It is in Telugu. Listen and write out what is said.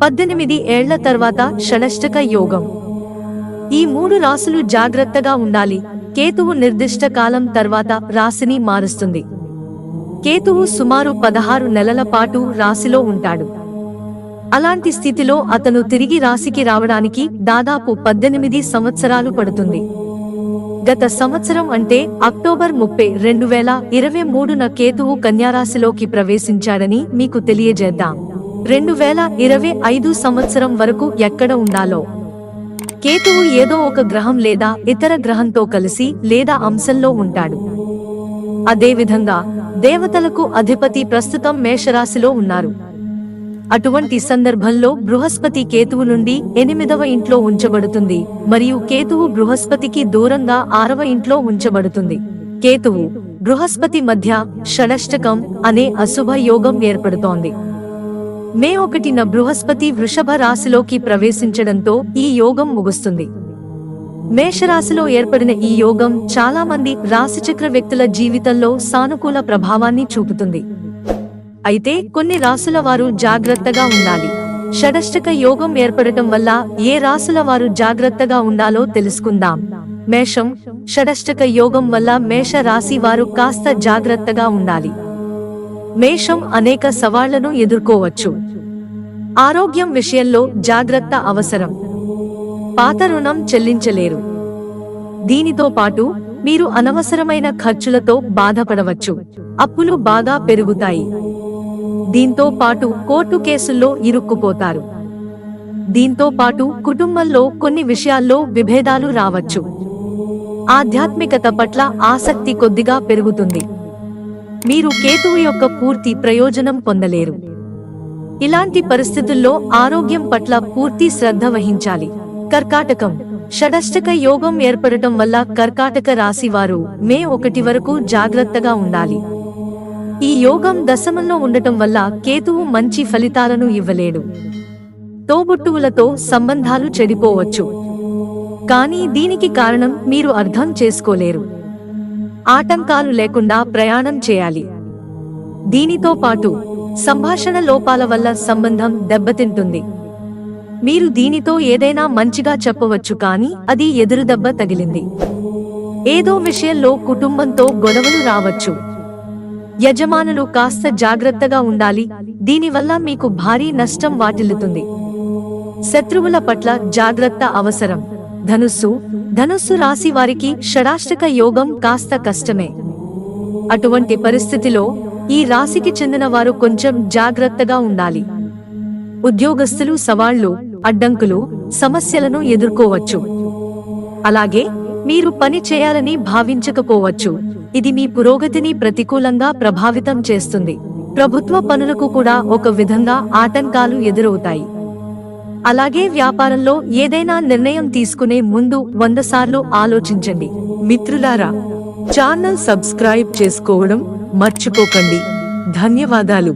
18 ఏళ్ల తర్వాత షడష్టక యోగం. ఈ 3 రాశులు జాగ్రత్తగా ఉండాలి. కేతువు నిర్దిష్ట కాలం తర్వాత రాశిని మారుస్తుంది. కేతువు సుమారు 16 నెలల పాటు రాశిలో ఉంటాడు. అలాంటి స్థితిలో అతను తిరిగి రాశికి రావడానికి దాదాపు 18 సంవత్సరాలు పడుతుంది. గత సంవత్సరం అంటే అక్టోబర్ 30, 2023న కేతువు కన్యారాశిలోకి ప్రవేశించాడని మీకు తెలియజేద్దాం. 2025 సంవత్సరం వరకు ఎక్కడ ఉండాలో కేతువు ఏదో ఒక గ్రహం లేదా ఇతర గ్రహంతో కలిసి లేదా అంశంలో ఉంటాడు. అదేవిధంగా దేవతలకు అధిపతి ప్రస్తుతం మేషరాశిలో ఉన్నారు. అటువంటి సందర్భంలో బృహస్పతి కేతువు నుండి 8వ ఇంట్లో ఉంచబడుతుంది మరియు కేతువు బృహస్పతికి దూరంగా 6వ ఇంట్లో ఉంచబడుతుంది. కేతువు బృహస్పతి మధ్య షడష్టకం అనే అశుభ యోగం ఏర్పడుతోంది. మే 1న బృహస్పతి వృషభ రాశిలోకి ప్రవేశించడంతో ఈ యోగం ముగుస్తుంది. మేషరాశిలో ఏర్పడిన ఈ యోగం చాలా మంది రాశిచక్ర వ్యక్తుల జీవితంలో సానుకూల ప్రభావాన్ని చూపుతుంది. అయితే కొన్ని రాశుల వారు జాగ్రత్తగా ఉండాలి. షడష్టక యోగం ఏర్పడటం వల్ల ఏ రాశుల వారు జాగ్రత్తగా ఉండాలో తెలుసుకుందాం. మేషం. షడష్టక యోగం వల్ల మేష రాశి వారు కాస్త జాగ్రత్తగా ఉండాలి. మేషం అనేక సవాళ్లను ఎదుర్కోవచ్చు. ఆరోగ్యం విషయంలో జాగ్రత్త అవసరం. పాత రుణం చెల్లించలేరు. దీనితో పాటు మీరు అనవసరమైన ఖర్చులతో బాధపడవచ్చు. అప్పులు బాగా పెరుగుతాయి. దీంతో పాటు కోర్టు కేసుల్లో ఇరుక్కుపోతారు. దీంతో పాటు కుటుంబంలో కొన్ని విషయాల్లో విభేదాలు రావచ్చు. ఆధ్యాత్మికత పట్ల ఆసక్తి కొద్దిగా పెరుగుతుంది. మీరు కేతువు యొక్క పూర్తి ప్రయోజనం పొందలేరు. ఇలాంటి పరిస్థితుల్లో ఆరోగ్యం పట్ల పూర్తి శ్రద్ధ వహించాలి. కర్కాటకం. షడష్టక యోగం ఏర్పడటం వల్ల కర్కాటక రాశి వారు మే 1 వరకు జాగ్రత్తగా ఉండాలి. ఈ యోగం దశమంలో ఉండటం వల్ల కేతువు మంచి ఫలితాలను ఇవ్వలేడు. తోబుట్టువులతో సంబంధాలు చెడిపోవచ్చు. కానీ దీనికి కారణం మీరు అర్థం చేసుకోలేరు. ఆటంకాలు లేకుండా ప్రయాణం చేయాలి. దీనితో పాటు సంభాషణ లోపాల వల్ల సంబంధం దెబ్బతింటుంది. మీరు దీనితో ఏదైనా మంచిగా చెప్పవచ్చు కానీ అది ఎదురుదెబ్బ తగిలింది. ఏదో విషయంలో కుటుంబంతో గొడవలు రావచ్చు. యజమానులు కాస్త జాగ్రత్తగా ఉండాలి. దీనివల్ల మీకు భారీ నష్టం వాటిల్లుతుంది. శత్రువుల పట్ల జాగ్రత్త అవసరం. ధనుస్సు రాశి వారికి షడాష్టక యోగం కాస్త కష్టమే. అటువంటి పరిస్థితిలో ఈ రాశికి చెందిన వారు కొంచెం జాగ్రత్తగా ఉండాలి. ఉద్యోగస్తులు సవాళ్లు, అడ్డంకులు, సమస్యలను ఎదుర్కోవచ్చు. అలాగే మీరు పని చేయాలని భావించకపోవచ్చు. ఇది మీ పురోగతిని ప్రతికూలంగా ప్రభావితం చేస్తుంది. ప్రభుత్వ పనులకు కూడా ఒక విధంగా ఆటంకాలు ఎదురవుతాయి. అలాగే వ్యాపారంలో ఏదైనా నిర్ణయం తీసుకునే ముందు 100 సార్లు ఆలోచించండి. మిత్రులారా, ఛానల్ సబ్స్క్రైబ్ చేసుకోవడం మర్చిపోకండి. ధన్యవాదాలు.